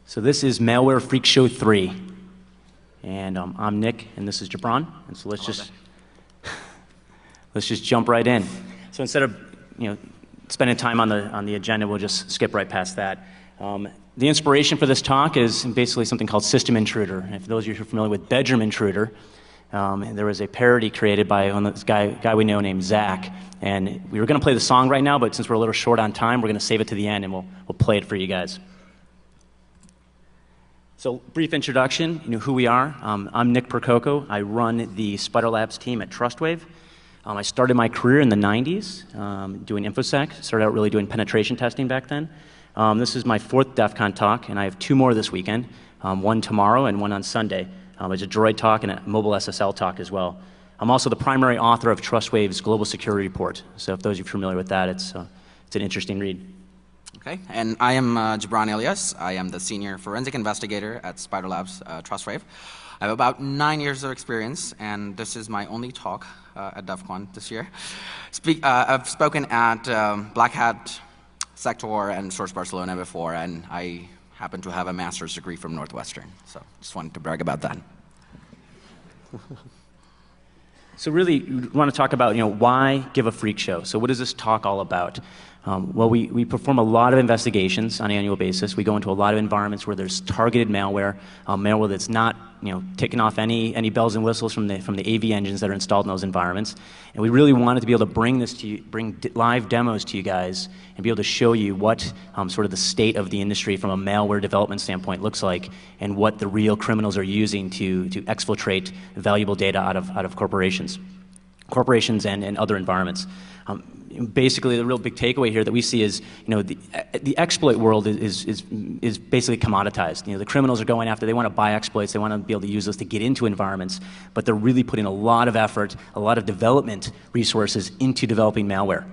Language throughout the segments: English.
So this is Malware Freak Show 3. And I'm Nick, and this is Jibran. And so let's just jump right in. So instead of spending time on the agenda, we'll just skip right past that. The inspiration for this talk is basically something called System Intruder. And for those of you who are familiar with Bedroom Intruder, there was a parody created by this guy we know named Zach. And we were going to play the song right now, but since we're a little short on time, we're going to save it to the end, and we'll play it for you guys. So, brief introduction, who we are. I'm Nick Percoco. I run the SpiderLabs team at TrustWave. I started my career in the 90s doing InfoSec. Started out really doing penetration testing back then. This is my 4th DEFCON talk, and I have 2 more this weekend, one tomorrow and one on Sunday. It's a Droid talk and a mobile SSL talk as well. I'm also the primary author of TrustWave's Global Security Report. So if those of you are familiar with that, it's an interesting read. Okay, and I am Jibran Ilyas. I am the Senior Forensic Investigator at SpiderLabs TrustWave. I have about 9 years of experience, and this is my only talk at DEFCON this year. I've spoken at Black Hat, Sector, and Source Barcelona before, and I happen to have a master's degree from Northwestern. So just wanted to brag about that. So really, we want to talk about why give a freak show. So what is this talk all about? Well, we perform a lot of investigations on an annual basis. We go into a lot of environments where there's targeted malware, malware that's not taking off any bells and whistles from the AV engines that are installed in those environments. And we really wanted to be able to bring this to you, bring live demos to you guys, and be able to show you what sort of the state of the industry from a malware development standpoint looks like, and what the real criminals are using to exfiltrate valuable data out of corporations and other environments. Basically, the real big takeaway here that we see is, the exploit world is basically commoditized. The criminals are going after, they want to buy exploits, they want to be able to use those to get into environments, but they're really putting a lot of effort, a lot of development resources into developing malware.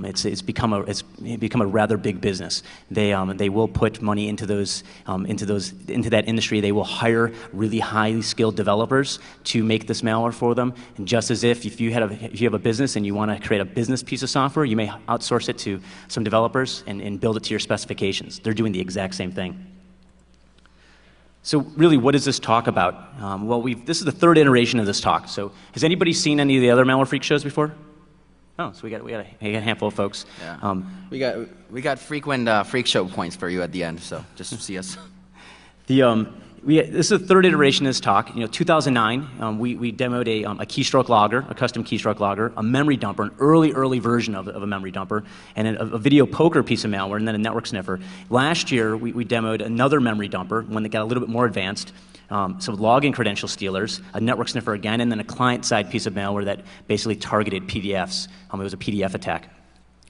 It's become a rather big business. They will put money into that industry. They will hire really highly skilled developers to make this malware for them. And just as if you have a business and you want to create a business piece of software, you may outsource it to some developers and build it to your specifications. They're doing the exact same thing. So really, what is this talk about? Well, this is the 3rd iteration of this talk. So has anybody seen any of the other Malware Freak shows before? Oh, so we got a handful of folks. Yeah. We got frequent freak show points for you at the end, so just see us. This is the 3rd iteration of this talk. 2009, we demoed a keystroke logger, a custom keystroke logger, a memory dumper, an early version of a memory dumper, and a video poker piece of malware, and then a network sniffer. Last year, we demoed another memory dumper, one that got a little bit more advanced. So login credential stealers, a network sniffer again, and then a client-side piece of malware that basically targeted PDFs. It was a PDF attack.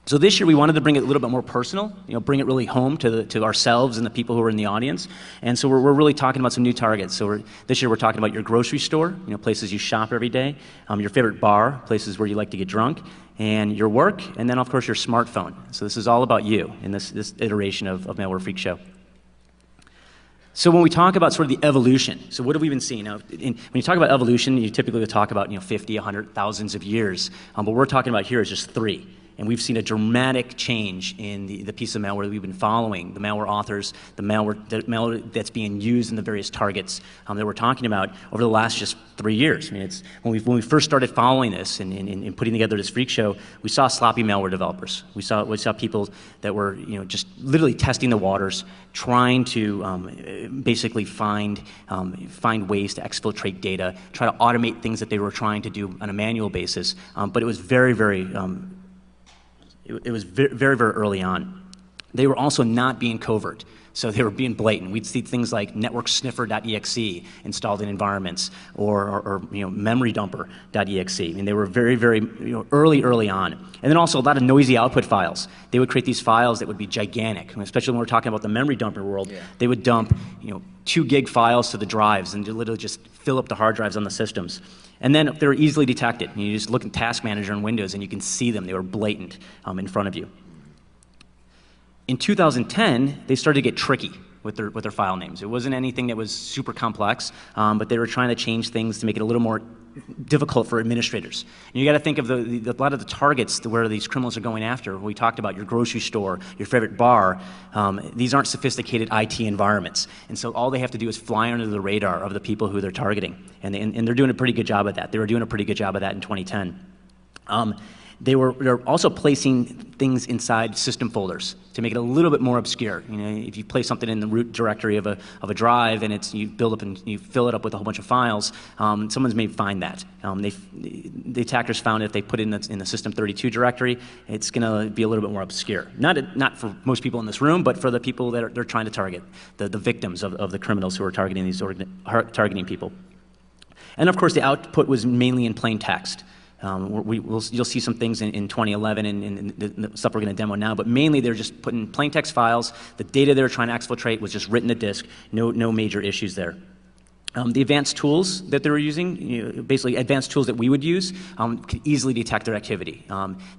So this year we wanted to bring it a little bit more personal, bring it really home to ourselves and the people who are in the audience. And so we're really talking about some new targets. So this year we're talking about your grocery store, places you shop every day, your favorite bar, places where you like to get drunk, and your work, and then of course your smartphone. So this is all about you in this iteration of Malware Freak Show. So when we talk about sort of the evolution, so what have we been seeing? Now, when you talk about evolution, you typically will talk about 50, 100, thousands of years. But what we're talking about here is just 3. And we've seen a dramatic change in the piece of malware that we've been following, the malware authors, the malware that's being used in the various targets that we're talking about over the last just 3 years. I mean, when we first started following this and putting together this freak show, we saw sloppy malware developers. We saw people that were just literally testing the waters, trying to basically find ways to exfiltrate data, try to automate things that they were trying to do on a manual basis. But it was very early on. They were also not being covert, so they were being blatant. We'd see things like networksniffer.exe installed in environments, or memorydumper.exe. I mean, they were very early on. And then also a lot of noisy output files. They would create these files that would be gigantic, especially when we're talking about the memory dumper world. Yeah. They would dump 2 gig files to the drives and literally just fill up the hard drives on the systems. And then they were easily detected. You just look at Task Manager in Windows and you can see them. They were blatant in front of you. In 2010, they started to get tricky. with their file names. It wasn't anything that was super complex, but they were trying to change things to make it a little more difficult for administrators. And you got to think of a lot of the targets where these criminals are going after. We talked about your grocery store, your favorite bar. These aren't sophisticated IT environments. And so all they have to do is fly under the radar of the people who they're targeting. And they're doing a pretty good job of that. They were doing a pretty good job of that in 2010. They're also placing things inside system folders to make it a little bit more obscure. You know, if you place something in the root directory of a drive and you build up and you fill it up with a whole bunch of files, someone's may find that. The attackers found if they put it in the system32 directory, it's going to be a little bit more obscure. Not for most people in this room, but for the people that they're trying to target, the victims of the criminals who are targeting targeting people. And of course, the output was mainly in plain text. You'll see some things in 2011 and the stuff we're going to demo now, but mainly they're just putting plain text files. The data they're trying to exfiltrate was just written to disk. No major issues there. The advanced tools that they were using, basically advanced tools that we would use, could easily detect their activity.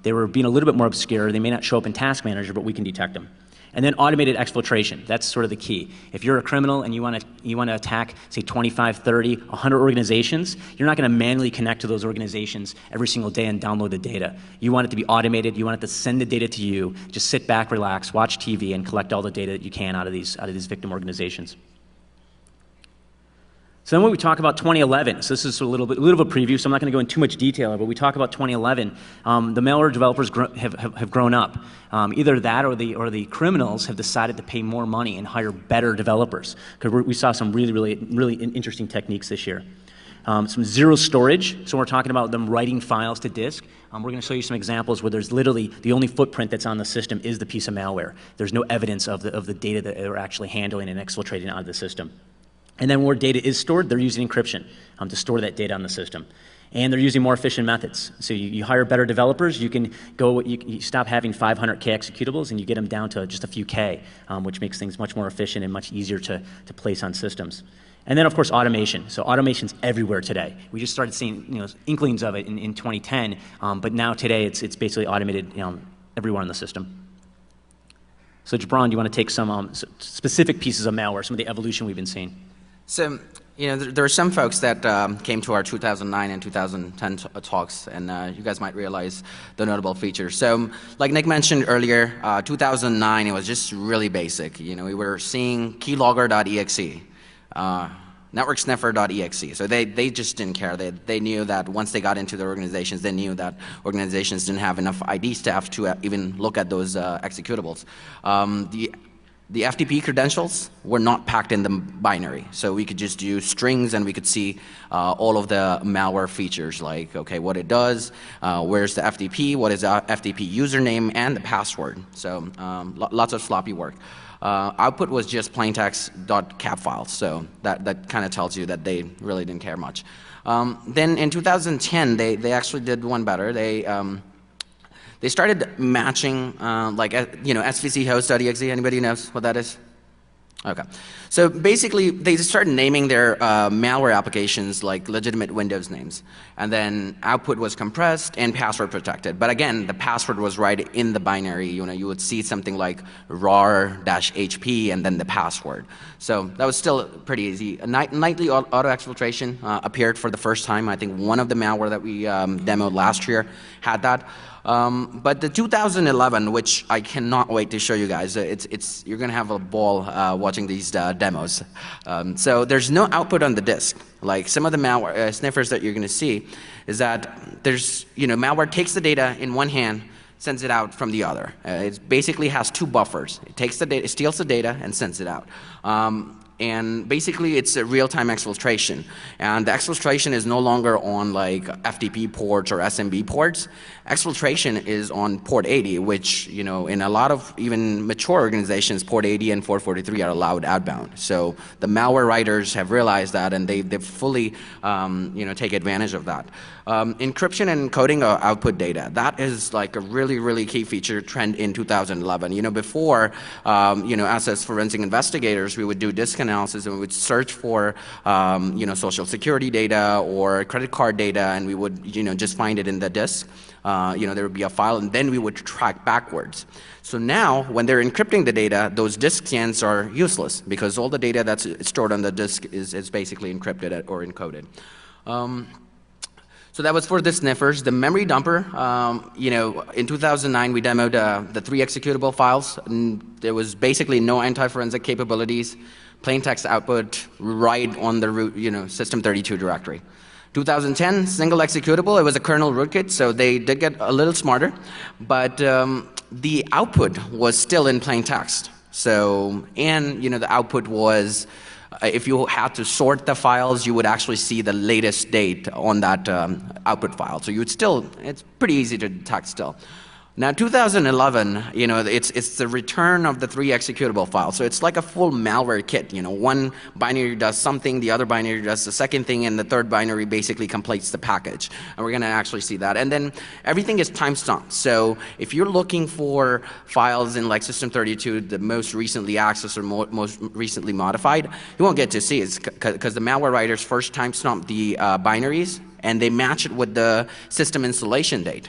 They were being a little bit more obscure. They may not show up in Task Manager, but we can detect them. And then automated exfiltration, that's sort of the key. If you're a criminal and you want to attack, say, 25, 30, 100 organizations, you're not going to manually connect to those organizations every single day and download the data. You want it to be automated. You want it to send the data to you. Just sit back, relax, watch TV, and collect all the data that you can out of these victim organizations. So then when we talk about 2011, so this is a little bit of a preview, so I'm not going to go into too much detail, but we talk about 2011, the malware developers have grown up. Either that or the criminals have decided to pay more money and hire better developers, because we saw some really interesting techniques this year. Some zero storage, so we're talking about them writing files to disk. We're going to show you some examples where there's literally the only footprint that's on the system is the piece of malware. There's no evidence of the data that they're actually handling and exfiltrating out of the system. And then where data is stored, they're using encryption to store that data on the system. And they're using more efficient methods. So you hire better developers, you can go, you stop having 500K executables and you get them down to just a few K, which makes things much more efficient and much easier to place on systems. And then of course automation. So automation's everywhere today. We just started seeing inklings of it in 2010, but now today it's basically automated everywhere in the system. So Jibran, do you want to take some specific pieces of malware, some of the evolution we've been seeing? So, there are some folks that came to our 2009 and 2010 talks, and you guys might realize the notable features. So, like Nick mentioned earlier, 2009, it was just really basic. We were seeing keylogger.exe, networksniffer.exe. So they just didn't care. They knew that once they got into their organizations, they knew that organizations didn't have enough ID staff to even look at those executables. The FTP credentials were not packed in the binary, so we could just use strings and we could see all of the malware features, like, okay, what it does, where's the FTP, what is the FTP username, and the password. So lots of sloppy work. Output was just plaintext.cap files, so that kind of tells you that they really didn't care much. Then in 2010, they actually did one better. They started matching, svchost.exe. Anybody knows what that is? Okay. So basically, they just started naming their malware applications like legitimate Windows names. And then output was compressed and password protected. But again, the password was right in the binary. You would see something like rar-hp and then the password. So that was still pretty easy. Nightly auto exfiltration appeared for the first time. I think one of the malware that we demoed last year had that. But the 2011, which I cannot wait to show you guys, you're going to have a ball watching these demos. So there's no output on the disk. Like some of the malware sniffers that you're going to see is that there's, malware takes the data in one hand, sends it out from the other. It basically has two buffers. It takes the data, steals the data, and sends it out. And basically, it's a real-time exfiltration. And the exfiltration is no longer on like FTP ports or SMB ports. Exfiltration is on port 80, which, in a lot of even mature organizations, port 80 and 443 are allowed outbound. So the malware writers have realized that, and they fully, take advantage of that. Encryption and encoding output data. That is like a really key feature trend in 2011. Before, us as forensic investigators, we would do disk analysis, and we would search for social security data or credit card data, and we would just find it in the disk. There would be a file, and then we would track backwards. So now, when they're encrypting the data, those disk scans are useless because all the data that's stored on the disk is basically encrypted or encoded. So that was for the sniffers. The memory dumper, in 2009 we demoed the 3 executable files. And there was basically no anti-forensic capabilities, plain text output right on the root, system32 directory. 2010, single executable. It was a kernel rootkit, so they did get a little smarter, but the output was still in plain text. So, and the output was, if you had to sort the files, you would actually see the latest date on that output file. So you would still, it's pretty easy to detect still. Now 2011, it's the return of the 3 executable files. So it's like a full malware kit. One binary does something, the other binary does the second thing, and the third binary basically completes the package. And we're going to actually see that. And then everything is timestamped. So if you're looking for files in like system32, the most recently accessed or most recently modified, you won't get to see it because the malware writers first timestamp the binaries, and they match it with the system installation date.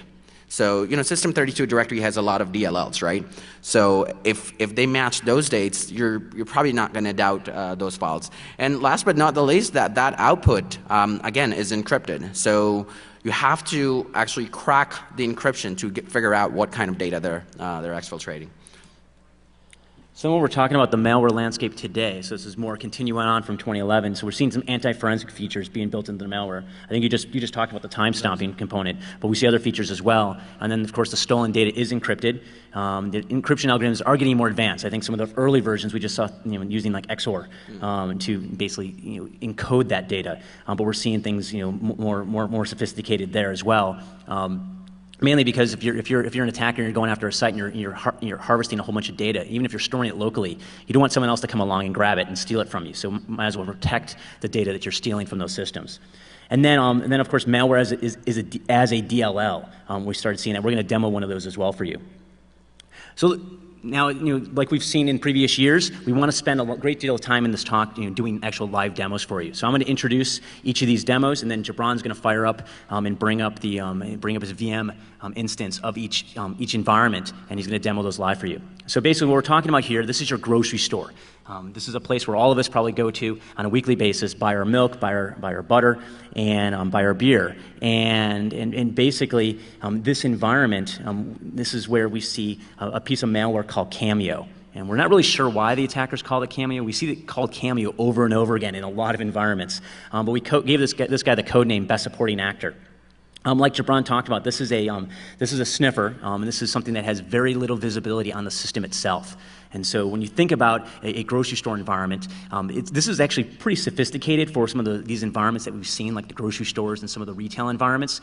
So, system32 directory has a lot of DLLs, right? So if they match those dates, you're probably not going to doubt those files. And last but not the least, that output, again, is encrypted. So you have to actually crack the encryption to figure out what kind of data they're exfiltrating. So when we're talking about the malware landscape today, so this is more continuing on from 2011, so we're seeing some anti-forensic features being built into the malware. I think you just talked about the time-stomping component, but we see other features as well. And then, of course, the stolen data is encrypted. The encryption algorithms are getting more advanced. I think some of the early versions we just saw using like XOR to basically encode that data. But we're seeing things more sophisticated there as well. Mainly because if you're an attacker and you're going after a site and you're harvesting a whole bunch of data, even if you're storing it locally, you don't want someone else to come along and grab it and steal it from you. So might as well protect the data that you're stealing from those systems. And then of course malware as a DLL. We started seeing that. We're going to demo one of those as well for you. So now, like we've seen in previous years, we want to spend a great deal of time in this talk doing actual live demos for you. So I'm going to introduce each of these demos, and then Jibran's going to fire up and bring up his VM instance of each environment, and he's going to demo those live for you. So basically what we're talking about here, this is your grocery store. This is a place where all of us probably go to on a weekly basis, buy our milk, buy our butter, and buy our beer. And basically, this environment, this is where we see a piece of malware called Cameo. And we're not really sure why the attackers called it Cameo. We see it called Cameo over and over again in a lot of environments. But we gave this guy the code name Best Supporting Actor. Like Jibran talked about, this is a sniffer, and this is something that has very little visibility on the system itself. And so when you think about a grocery store environment, this is actually pretty sophisticated for some of these environments that we've seen, like the grocery stores and some of the retail environments.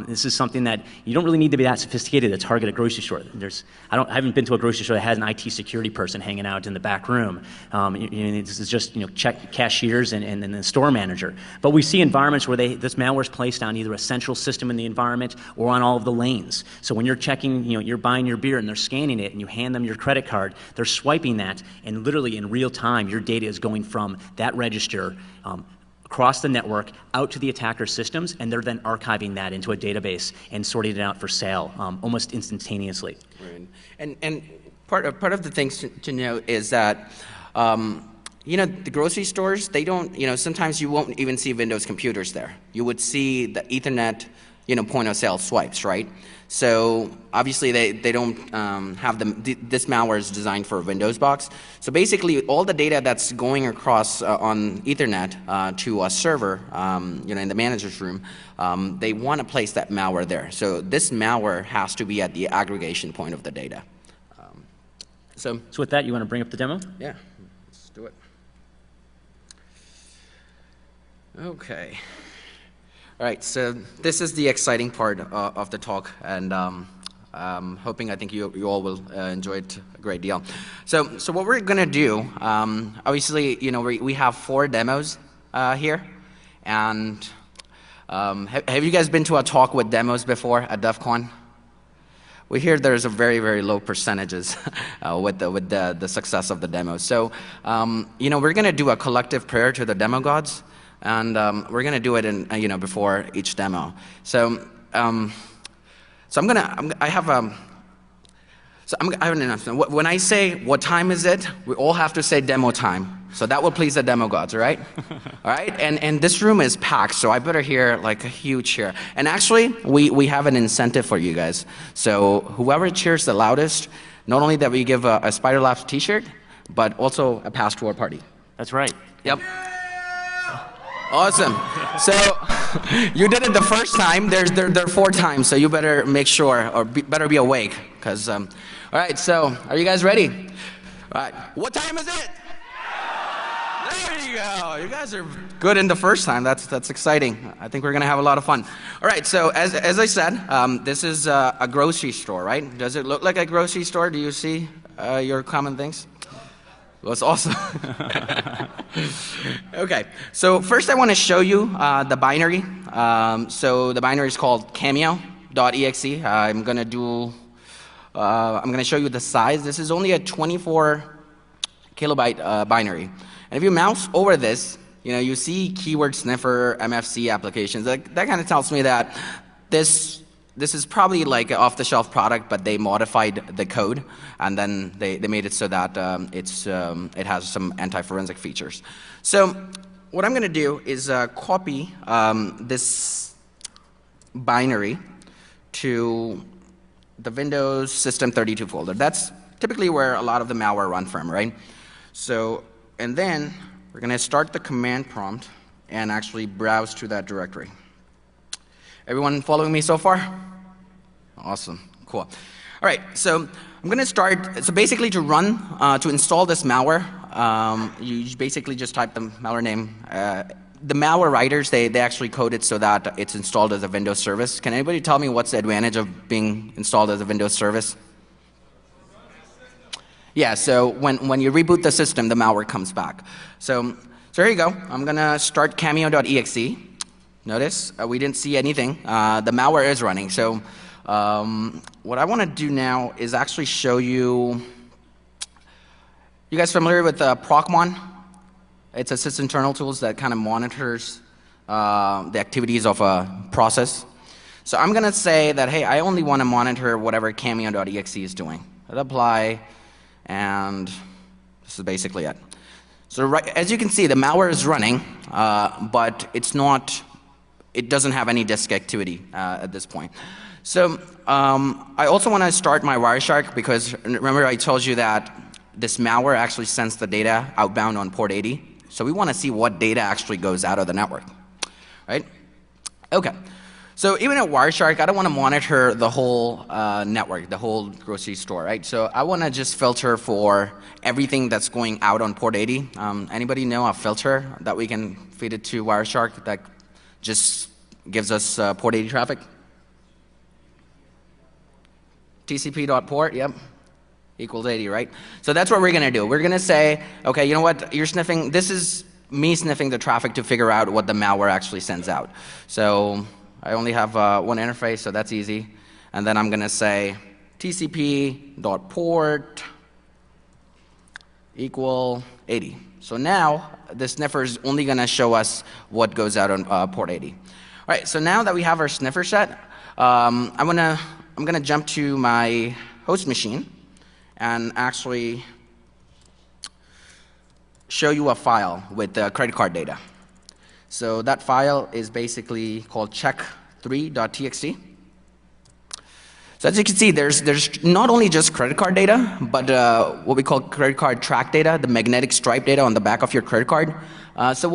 This is something that you don't really need to be that sophisticated to target a grocery store. I haven't been to a grocery store that has an IT security person hanging out in the back room. This is just check cashiers and the store manager. But we see environments where this malware is placed on either a central system in the environment or on all of the lanes. So when you're checking, you're buying your beer and they're scanning it and you hand them your credit card, they're swiping that, and literally in real time, your data is going from that register across the network out to the attacker systems, and they're then archiving that into a database and sorting it out for sale almost instantaneously. Right. And part of the things to note is that the grocery stores, they don't, sometimes you won't even see Windows computers there. You would see the Ethernet, point of sale swipes, right? So obviously they don't have this malware is designed for a Windows box. So basically all the data that's going across on Ethernet to a server, in the manager's room, they want to place that malware there. So this malware has to be at the aggregation point of the data. So with that, you want to bring up the demo? Yeah, let's do it. Okay. All right, so this is the exciting part of the talk, and hoping I think you all will enjoy it a great deal. So what we're going to do, obviously, we have 4 demos here, and have you guys been to a talk with demos before at DEFCON? we hear there's a very, very low percentages with the success of the demo. So, you know, we're going to do a collective prayer to the demo gods, and we're going to do it in, you know, before each demo. So, I have an announcement. When I say what time is it, we all have to say demo time. So that will please the demo gods, all right? All right, and this room is packed, so I better hear like a huge cheer. And actually, we have an incentive for you guys. So whoever cheers the loudest, not only that we give a SpiderLabs t-shirt, but also a pass to our party. That's right. Yep. Awesome. So you did it the first time. There are 4 times, so you better make sure, or better be awake, because. All right. So are you guys ready? All right. What time is it? There you go. You guys are good in the first time. That's exciting. I think we're gonna have a lot of fun. All right. So as I said, this is a grocery store, right? Does it look like a grocery store? Do you see your common things? Well, it's awesome. Okay, so first I want to show you the binary. So the binary is called cameo.exe. I'm going to show you the size. This is only a 24 kilobyte binary. And if you mouse over this, you know, you see keyword sniffer, MFC applications. That kind of tells me that this is probably like an off-the-shelf product, but they modified the code, and then they made it so that it has some anti-forensic features. So what I'm going to do is copy this binary to the Windows System 32 folder. That's typically where a lot of the malware run from, right? So, and then we're going to start the command prompt and actually browse to that directory. Everyone following me so far? Awesome, cool. All right, so I'm going to start, so basically to run, to install this malware, you basically just type the malware name. The malware writers, they actually code it so that it's installed as a Windows service. Can anybody tell me what's the advantage of being installed as a Windows service? Yeah, so when you reboot the system, the malware comes back. So here you go. I'm going to start cameo.exe. Notice we didn't see anything. The malware is running. So what I want to do now is actually show you. You guys familiar with Procmon? It's a sysinternal tools that kind of monitors the activities of a process. So I'm going to say that, hey, I only want to monitor whatever cameo.exe is doing. Hit apply, and this is basically it. So as you can see, the malware is running, but it's not. It doesn't have any disk activity at this point. So I also want to start my Wireshark because remember I told you that this malware actually sends the data outbound on port 80. So we want to see what data actually goes out of the network, right? Okay. So even at Wireshark, I don't want to monitor the whole network, the whole grocery store, right? So I want to just filter for everything that's going out on port 80. Anybody know a filter that we can feed it to Wireshark that just gives us port 80 traffic? TCP.port, yep, equals 80, right? So that's what we're going to do. We're going to say, okay, you know what, you're sniffing, this is me sniffing the traffic to figure out what the malware actually sends out. So I only have one interface, so that's easy. And then I'm going to say TCP.port equal 80. So now the sniffer is only going to show us what goes out on port 80. All right, so now that we have our sniffer set, I'm going to jump to my host machine and actually show you a file with the credit card data. So that file is basically called check3.txt. So as you can see, there's not only just credit card data, but what we call credit card track data, the magnetic stripe data on the back of your credit card. So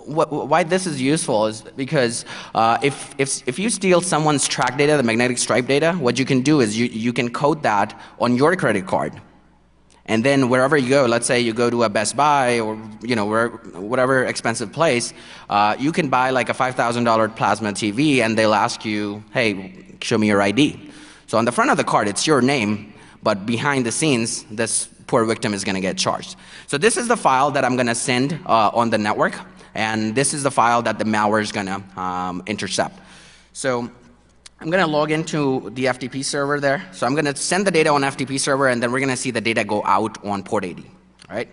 why this is useful is because if you steal someone's track data, the magnetic stripe data, what you can do is you can code that on your credit card. And then wherever you go, let's say you go to a Best Buy or whatever expensive place, you can buy like a $5,000 plasma TV and they'll ask you, hey, show me your ID. So on the front of the card, it's your name, but behind the scenes, this poor victim is going to get charged. So this is the file that I'm going to send on the network, and this is the file that the malware is going to intercept. So I'm going to log into the FTP server there. So I'm going to send the data on FTP server, and then we're going to see the data go out on port 80. All right?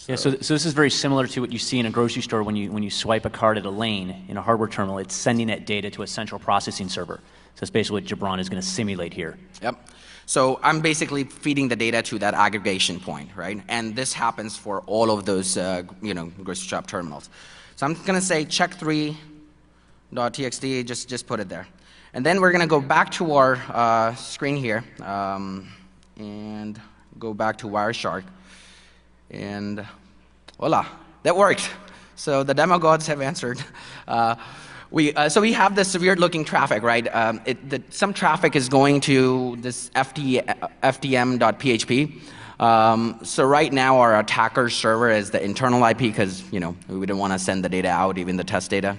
Yeah, so this is very similar to what you see in a grocery store when you swipe a card at a lane in a hardware terminal. It's sending that data to a central processing server. So that's basically what Jibran is going to simulate here. Yep. So I'm basically feeding the data to that aggregation point, right? And this happens for all of those, grocery shop terminals. So I'm going to say check3.txt, just put it there. And then we're going to go back to our screen here and go back to Wireshark. And voila, that worked. So the demo gods have answered. So we have this weird-looking traffic, right? Some traffic is going to this ftm.php. So right now, our attacker server is the internal IP because we don't want to send the data out, even the test data.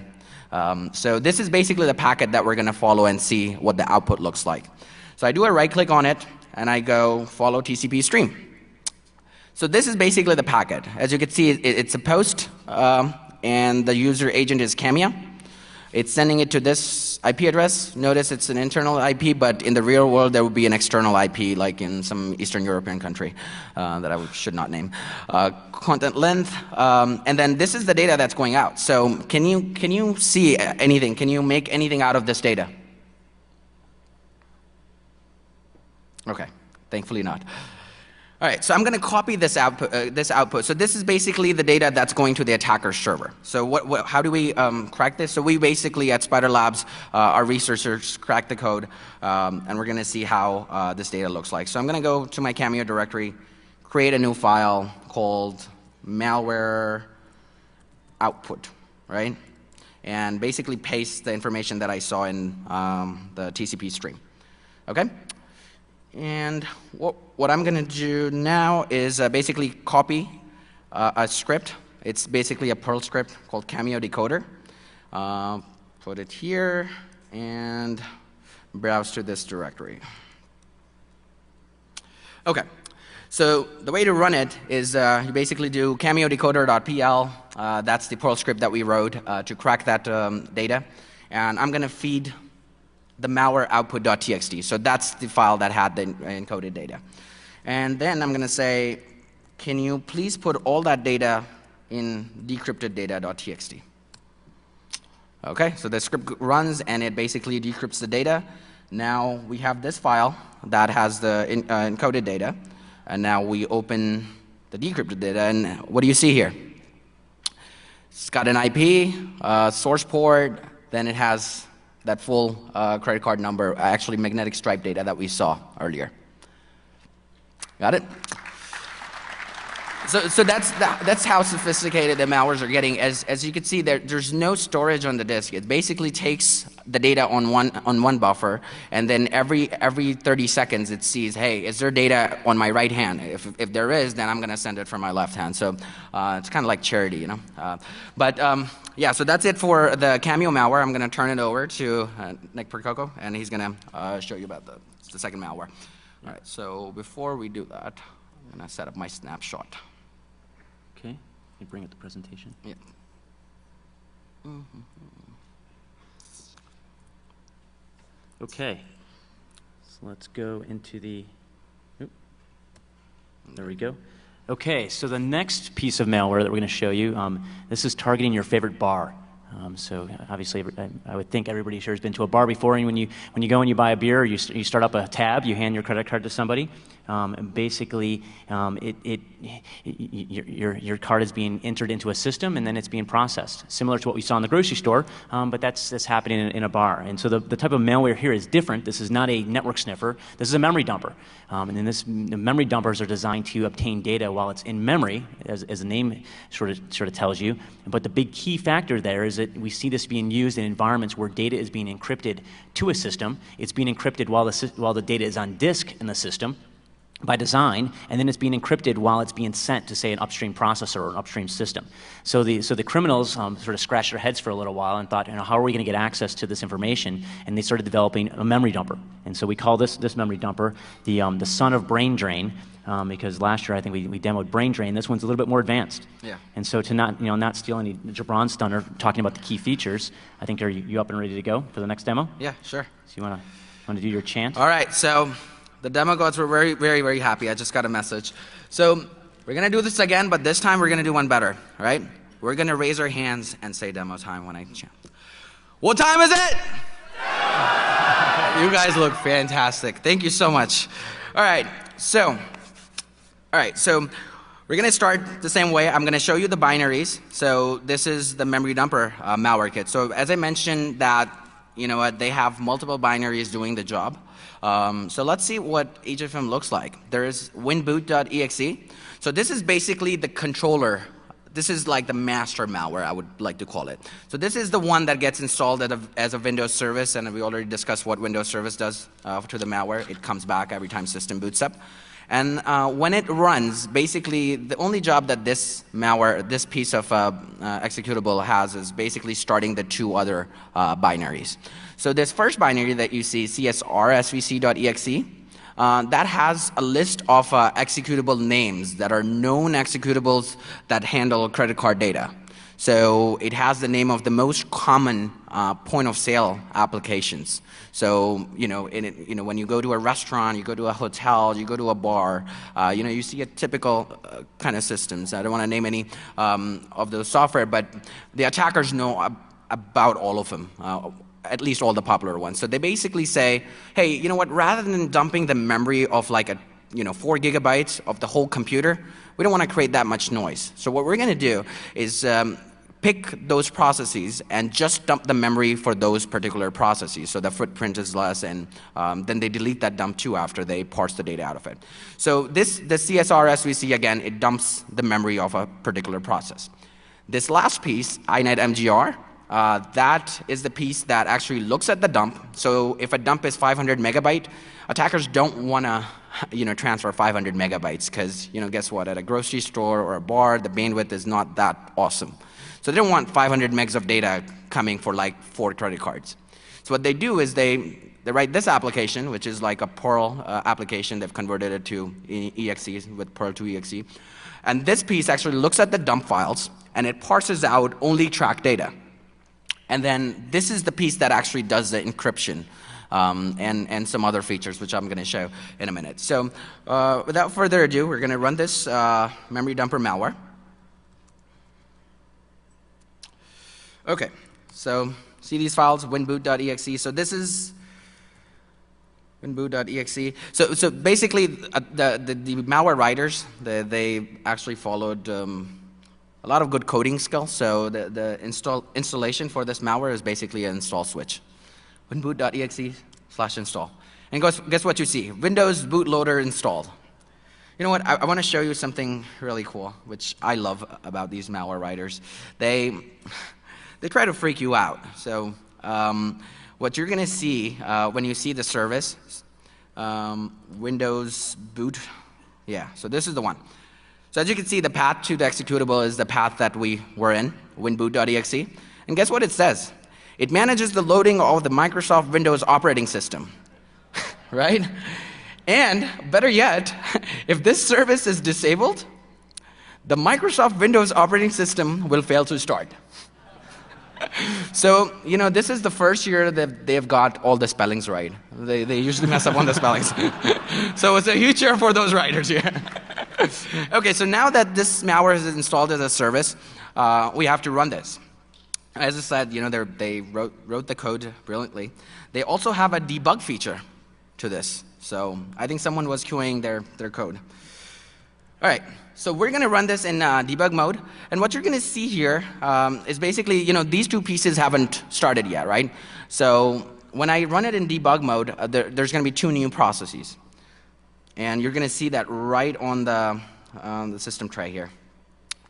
So this is basically the packet that we're going to follow and see what the output looks like. So I do a right-click on it, and I go follow TCP stream. So this is basically the packet. As you can see, it's a post, and the user agent is Camia. It's sending it to this IP address. Notice it's an internal IP, but in the real world, there would be an external IP, like in some Eastern European country that I should not name. Content length, and then this is the data that's going out. So can you see anything? Can you make anything out of this data? Okay, thankfully not. All right, so I'm going to copy this output. So this is basically the data that's going to the attacker's server. So how do we crack this? So we basically, at SpiderLabs, our researchers crack the code, and we're going to see how this data looks like. So I'm going to go to my Cameo directory, create a new file called malware output, right? And basically paste the information that I saw in the TCP stream. Okay? And what I'm going to do now is basically copy a script. It's basically a Perl script called Cameo Decoder. Put it here and browse to this directory. Okay. So the way to run it is you basically do cameodecoder.pl. That's the Perl script that we wrote to crack that data. And I'm going to feed the malware output.txt. So that's the file that had the encoded data. And then I'm going to say, can you please put all that data in decrypted data.txt? Okay, so the script runs and it basically decrypts the data. Now we have this file that has the encoded data. And now we open the decrypted data, and what do you see here? It's got an IP, source port, then it has that full credit card number, actually magnetic stripe data that we saw earlier. Got it? So that's how sophisticated the malwares are getting. As you can see, there's no storage on the disk. It basically takes the data on one buffer, and then every 30 seconds it sees, hey, is there data on my right hand? If there is, then I'm going to send it from my left hand. So it's kind of like charity, you know. Yeah, so that's it for the Cameo malware. I'm going to turn it over to Nick Percoco, and he's going to show you about the second malware. All right, so before we do that, I'm going to set up my snapshot. Okay, you bring up the presentation. Yeah. Okay, so let's go into the, there we go. Okay, so the next piece of malware that we're going to show you, this is targeting your favorite bar. So obviously, I would think everybody here has been to a bar before, and when you go and you buy a beer, you start up a tab, you hand your credit card to somebody, and basically your card is being entered into a system, and then it's being processed, similar to what we saw in the grocery store, but that's happening in a bar. And so the type of malware here is different. This is not a network sniffer. This is a memory dumper, and then the memory dumpers are designed to obtain data while it's in memory, as the name sort of tells you. But the big key factor there is that we see this being used in environments where data is being encrypted to a system. It's being encrypted while the data is on disk in the system. by design, and then it's being encrypted while it's being sent to, say, an upstream processor or an upstream system. So the criminals sort of scratched their heads for a little while and thought, how are we going to get access to this information? And they started developing a memory dumper. And so we call this memory dumper the son of brain drain, because last year I think we demoed brain drain. This one's a little bit more advanced. Yeah. And so to not steal any Jibran's thunder talking about the key features, I think are you up and ready to go for the next demo? Yeah, sure. So you want to do your chant? All right, so the demo gods were very, very, very happy. I just got a message. So we're going to do this again, but this time we're going to do one better, all right? We're going to raise our hands and say demo time when I chant. What time is it? You guys look fantastic. Thank you so much. All right, so we're going to start the same way. I'm going to show you the binaries. So this is the memory dumper malware kit. So as I mentioned that, they have multiple binaries doing the job. So let's see what each of them looks like. There is winboot.exe. So this is basically the controller. This is like the master malware, I would like to call it. So this is the one that gets installed as a Windows service, and we already discussed what Windows service does to the malware. It comes back every time system boots up. And when it runs, basically the only job that this malware, this piece of executable has is basically starting the two other binaries. So this first binary that you see, csrsvc.exe, that has a list of executable names that are known executables that handle credit card data. So it has the name of the most common point of sale applications. So when you go to a restaurant, you go to a hotel, you go to a bar, you see a typical kind of systems. I don't want to name any of those software, but the attackers know about all of them. At least all the popular ones. So they basically say, hey, you know what, rather than dumping the memory of like 4 gigabytes of the whole computer, we don't want to create that much noise. So what we're going to do is pick those processes and just dump the memory for those particular processes. So the footprint is less, and then they delete that dump too after they parse the data out of it. So the CSR-SVC, again, it dumps the memory of a particular process. This last piece, inetmgr, that is the piece that actually looks at the dump. So if a dump is 500 megabyte, attackers don't want to transfer 500 megabytes because, guess what? At a grocery store or a bar, the bandwidth is not that awesome. So they don't want 500 megs of data coming for like 4 credit cards. So what they do is they write this application, which is like a Perl application. They've converted it to exe with Perl 2 exe. And this piece actually looks at the dump files, and it parses out only track data. And then this is the piece that actually does the encryption and some other features, which I'm going to show in a minute. So without further ado, we're going to run this memory dumper malware. OK, so see these files, winboot.exe. So this is winboot.exe. So basically, the malware writers, they actually followed a lot of good coding skills. So the installation for this malware is basically an install switch. winboot.exe/install. And guess what you see? Windows bootloader installed. You know what? I want to show you something really cool, which I love about these malware writers. They try to freak you out. So what you're going to see when you see the service, Windows boot, yeah, so this is the one. So as you can see, the path to the executable is the path that we were in, winboot.exe. And guess what it says? It manages the loading of the Microsoft Windows operating system, right? And better yet, if this service is disabled, the Microsoft Windows operating system will fail to start. So, this is the first year that they've got all the spellings right. They usually mess up on the spellings. So it's a huge cheer for those writers here. OK, so now that this malware is installed as a service, we have to run this. As I said, they wrote the code brilliantly. They also have a debug feature to this. So I think someone was queuing their code. All right, so we're going to run this in debug mode. And what you're going to see here is basically, these two pieces haven't started yet, right? So when I run it in debug mode, there's going to be 2 new processes. And you're going to see that right on the system tray here.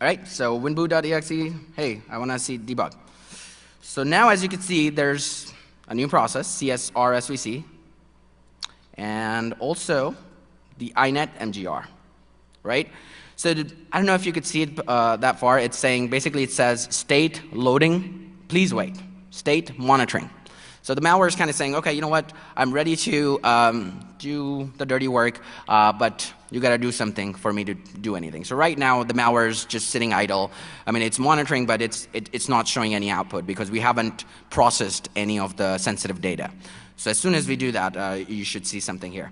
All right, so winboot.exe, hey, I want to see debug. So now, as you can see, there's a new process, csrsvc. And also, the INET MGR, right? So I don't know if you could see it that far. It's saying, basically it says state loading, please wait, state monitoring. So the malware is kind of saying, okay, you know what, I'm ready to do the dirty work, but you got to do something for me to do anything. So right now, the malware is just sitting idle. I mean, it's monitoring, but it's not showing any output because we haven't processed any of the sensitive data. So as soon as we do that, you should see something here.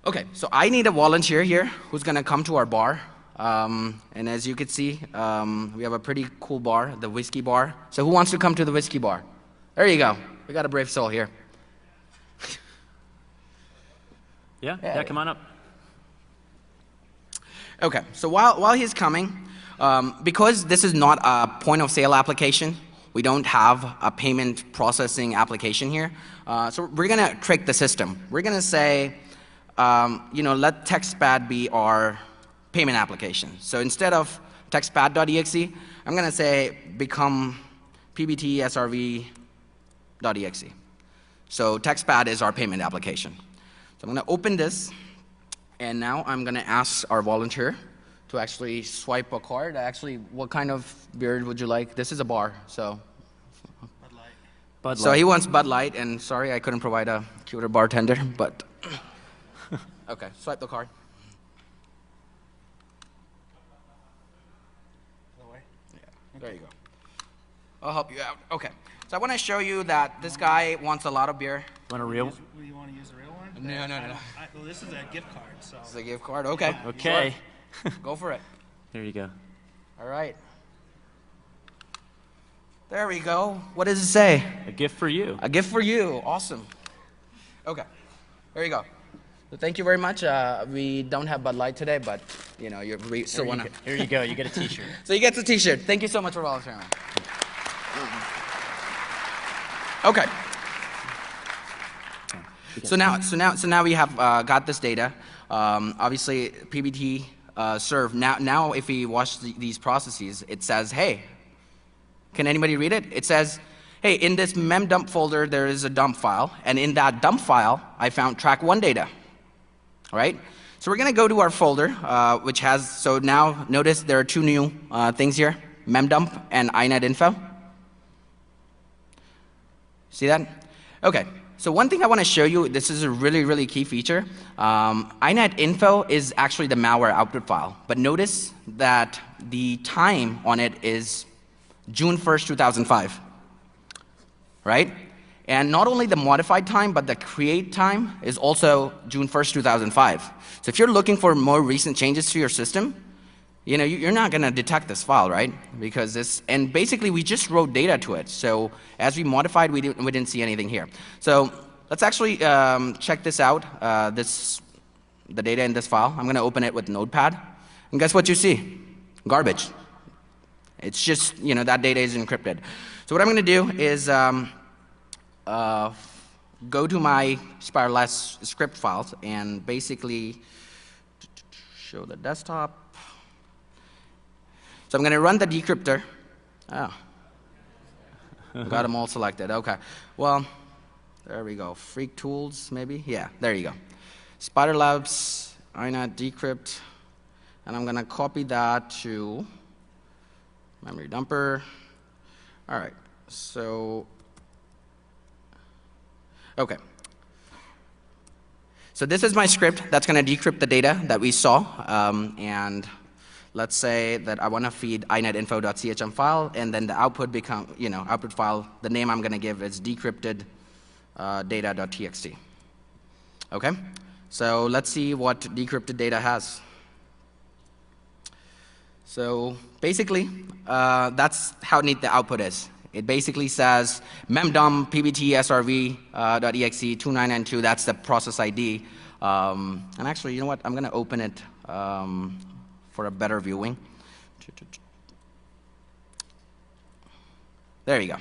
Okay, so I need a volunteer here who's going to come to our bar. And as you can see, we have a pretty cool bar, the whiskey bar. So who wants to come to the whiskey bar? There you go. We got a brave soul here. Yeah, come on up. Okay, so while he's coming, because this is not a point of sale application, we don't have a payment processing application here. So we're going to trick the system. We're going to say, let textpad be our payment application. So instead of textpad.exe, I'm going to say become pbtsrv.exe. So textpad is our payment application. So I'm going to open this, and now I'm going to ask our volunteer to actually swipe a card. Actually, what kind of beer would you like? This is a bar, so. Bud Light. Bud Light. So he wants Bud Light, and sorry I couldn't provide a cuter bartender, but. Okay, swipe the card. Yeah, there you go. I'll help you out. Okay, so I want to show you that this guy wants a lot of beer. Want a real? Do you want to use the real one? No. Well, this is a gift card, so. This is a gift card. Okay. Okay. Sure. Go for it. There you go. All right. There we go. What does it say? A gift for you. A gift for you. Awesome. Okay. There you go. So thank you very much. We don't have Bud Light today, but we still want to. Here you go. You get a T-shirt. So you get the T-shirt. Thank you so much for volunteering. Okay. So now we have got this data. Obviously, PBT serve. Now, if we watch these processes, it says, hey, can anybody read it? It says, hey, in this memdump folder, there is a dump file, and in that dump file, I found track1 data. All right. So we're going to go to our folder, which has. So now notice there are two new things here: memdump and INET info. See that? Okay. So one thing I want to show you, this is a really, really key feature. INET info is actually the malware output file. But notice that the time on it is June 1st, 2005. Right? And not only the modified time, but the create time is also June 1st, 2005. So if you're looking for more recent changes to your system, you're not going to detect this file, right? Because and basically we just wrote data to it. So as we modified, we didn't see anything here. So let's actually check this out, the data in this file. I'm going to open it with Notepad. And guess what you see? Garbage. It's just, that data is encrypted. So what I'm going to do is go to my SpiderLabs script files and basically show the desktop. So I'm going to run the decryptor. Oh. Got them all selected. Okay. Well, there we go. Freak tools, maybe? Yeah, there you go. SpiderLabs, INET decrypt. And I'm going to copy that to memory dumper. All right. So, okay. So this is my script that's going to decrypt the data that we saw. And let's say that I want to feed inetinfo.chm file, and then the output output file, the name I'm going to give is decrypted data.txt. Okay? So let's see what decrypted data has. So basically, that's how neat the output is. It basically says memdump pbtsrv.exe 2992, that's the process ID. And actually, you know what? I'm going to open it for a better viewing. There you go. All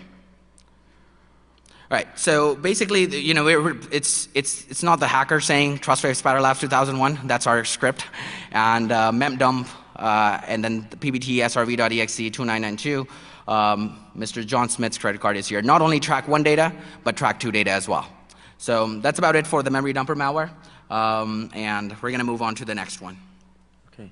right. So basically, it's not the hacker saying TrustWave SpiderLabs 2001. That's our script, and memdump, and then the pbtsrv.exe 2992. Mr. John Smith's credit card is here. Not only track1 data, but track2 data as well. So that's about it for the memory dumper malware. and we're going to move on to the next one. Okay.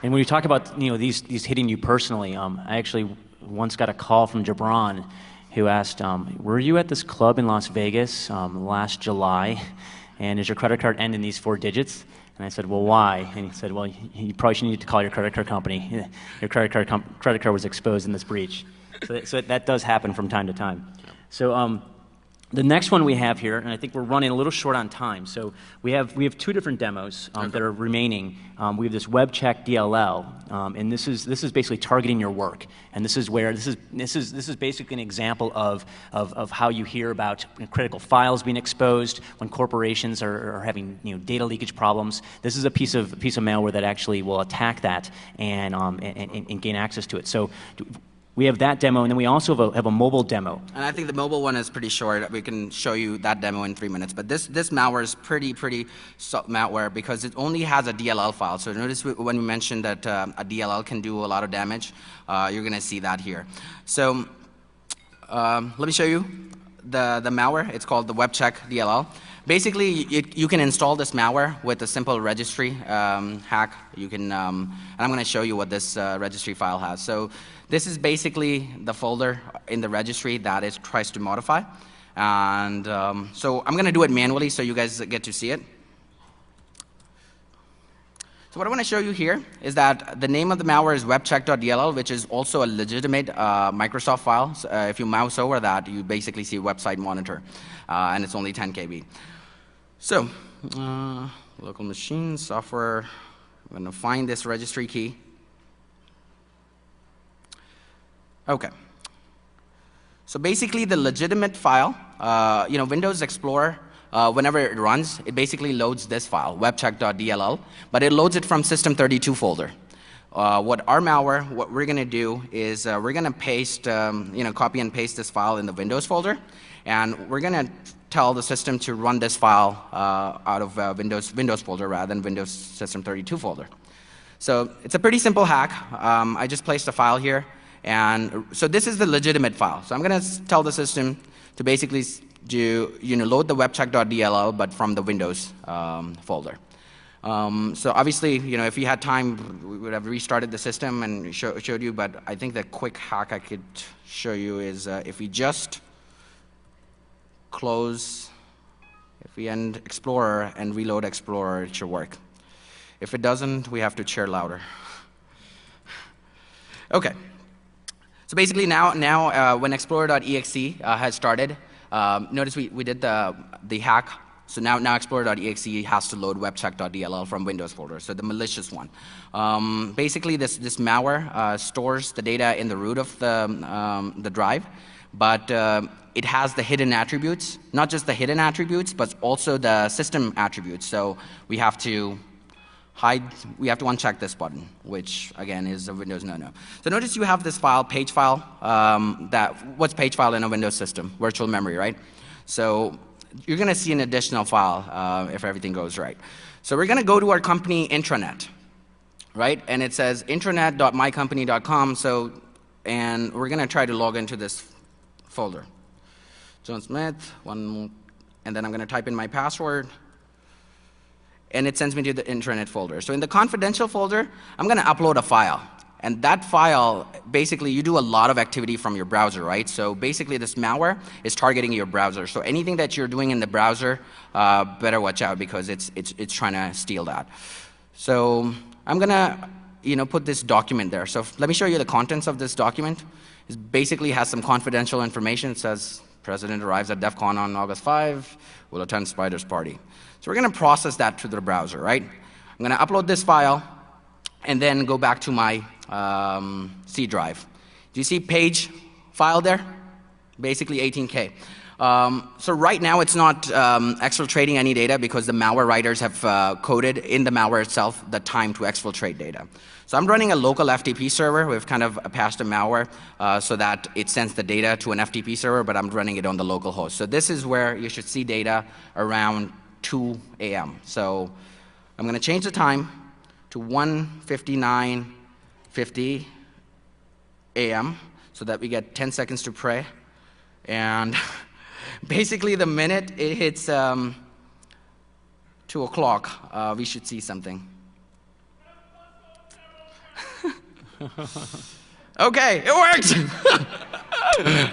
And when you talk about these hitting you personally, I actually once got a call from Jibran, who asked, "Were you at this club in Las Vegas last July? And is your credit card end in these 4 digits?" And I said, "Well, why?" And he said, "Well, you probably should need to call your credit card company. Your credit card was exposed in this breach." So that does happen from time to time. So the next one we have here, and I think we're running a little short on time. So we have 2 different demos that are remaining. We have this web check DLL, and this is basically targeting your work. And this is where this is basically an example of how you hear about critical files being exposed when corporations are having data leakage problems. This is a piece of malware that actually will attack that and gain access to it. So we have that demo, and then we also have a mobile demo. And I think the mobile one is pretty short. We can show you that demo in 3 minutes. But this malware is pretty malware because it only has a DLL file. So notice when we mentioned that a DLL can do a lot of damage, you're going to see that here. So let me show you the malware. It's called the web check DLL. Basically, you can install this malware with a simple registry hack. You can, and I'm going to show you what this registry file has. So this is basically the folder in the registry that it tries to modify. And so I'm going to do it manually so you guys get to see it. So what I want to show you here is that the name of the malware is webcheck.dll, which is also a legitimate Microsoft file. So, if you mouse over that, you basically see website monitor, and it's only 10 KB. So local machine software. I'm going to find this registry key. Okay. So basically, the legitimate file, Windows Explorer, whenever it runs, it basically loads this file, webcheck.dll, but it loads it from system32 folder. What we're going to do is we're going to paste, copy and paste this file in the Windows folder, and we're going to tell the system to run this file out of Windows folder rather than Windows system32 folder. So it's a pretty simple hack. I just placed a file here. And so this is the legitimate file. So I'm going to tell the system to basically load the webcheck.dll, but from the Windows folder. So obviously, if we had time, we would have restarted the system and showed you. But I think the quick hack I could show you is if we just close, if we end Explorer and reload Explorer, it should work. If it doesn't, we have to cheer louder. Okay. So basically now when Explorer.exe has started, notice we did the hack. So now Explorer.exe has to load webcheck.dll from Windows folder, so the malicious one. Basically this malware stores the data in the root of the drive, but it has the hidden attributes, not just the hidden attributes, but also the system attributes. So we have to uncheck this button, which again is a Windows no-no. So notice you have this file, page file, what's page file in a Windows system? Virtual memory, right? So you're going to see an additional file if everything goes right. So we're going to go to our company intranet, right? And it says intranet.mycompany.com. And we're going to try to log into this folder. John Smith, and then I'm going to type in my password. And it sends me to the intranet folder. So in the confidential folder, I'm going to upload a file. And that file, basically, you do a lot of activity from your browser, right? So basically, this malware is targeting your browser. So anything that you're doing in the browser, better watch out because it's trying to steal that. So I'm going to put this document there. So let me show you the contents of this document. It basically has some confidential information. It says, President arrives at DEFCON on August 5, will attend Spider's party. So we're going to process that to the browser, right? I'm going to upload this file and then go back to my C drive. Do you see page file there? Basically 18K. So right now it's not exfiltrating any data because the malware writers have coded in the malware itself the time to exfiltrate data. So I'm running a local FTP server. We've kind of patched a malware so that it sends the data to an FTP server, but I'm running it on the local host. So this is where you should see data around 2 a.m. So I'm going to change the time to 1:59:50 a.m. so that we get 10 seconds to pray. And basically, the minute it hits 2 o'clock, we should see something. Okay, it worked!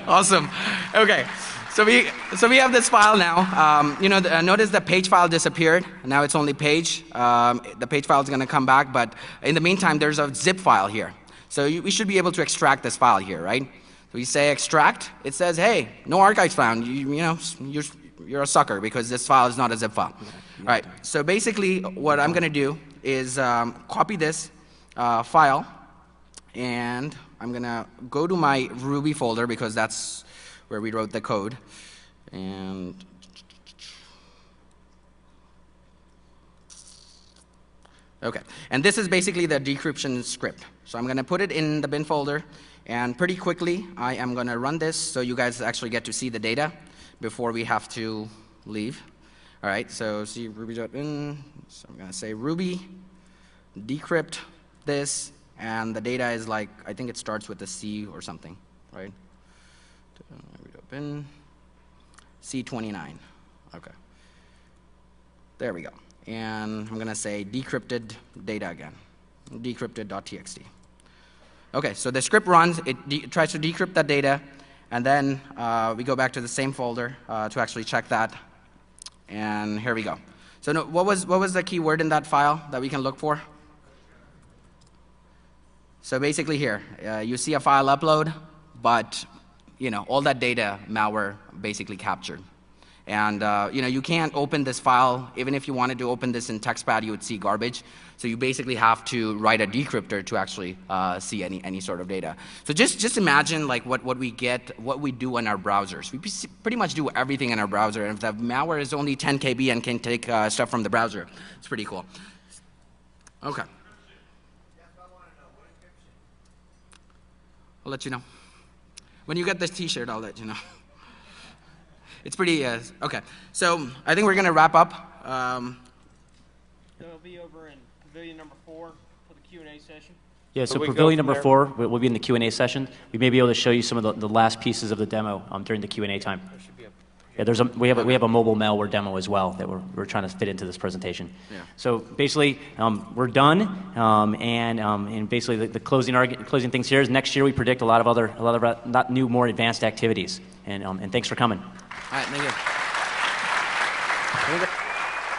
Awesome. Okay, so we have this file now. Notice the page file disappeared. Now it's only page. The page file is going to come back, but in the meantime, there's a zip file here. So we should be able to extract this file here, right? So we say extract. It says, hey, no archives found. You're a sucker because this file is not a zip file. All right. So basically, what I'm going to do is copy this file, and I'm going to go to my Ruby folder because that's where we wrote the code. And okay. And this is basically the decryption script. So I'm going to put it in the bin folder, and pretty quickly I am going to run this so you guys actually get to see the data before we have to leave. All right, so see ruby.in. So I'm going to say ruby decrypt this, and the data is like, I think it starts with a C or something, right? Ruby.bin C29. Okay. There we go. And I'm going to say decrypted data again, decrypted.txt. Okay, so the script runs, it tries to decrypt that data, and then we go back to the same folder to actually check that, and here we go. So no, what was the key word in that file that we can look for? So basically here, you see a file upload, but all that data malware basically captured. And you can't open this file. Even if you wanted to open this in TextPad, you would see garbage. So you basically have to write a decryptor to actually see any sort of data. So just imagine like what we do in our browsers. We pretty much do everything in our browser. And if the malware is only 10 KB and can take stuff from the browser, it's pretty cool. Okay. I'll let you know. When you get this T-shirt, I'll let you know. It's pretty, okay. So I think we're going to wrap up. It'll be over in pavilion number 4 for the Q&A session. Yeah, so we go pavilion from number there? 4 will be in the Q&A session. We may be able to show you some of the last pieces of the demo during the Q&A time. Yeah, we have a mobile malware demo as well that we're trying to fit into this presentation. Yeah. So basically, we're done, and basically the closing things here is next year we predict a lot of not new, more advanced activities. And thanks for coming. All right, thank you.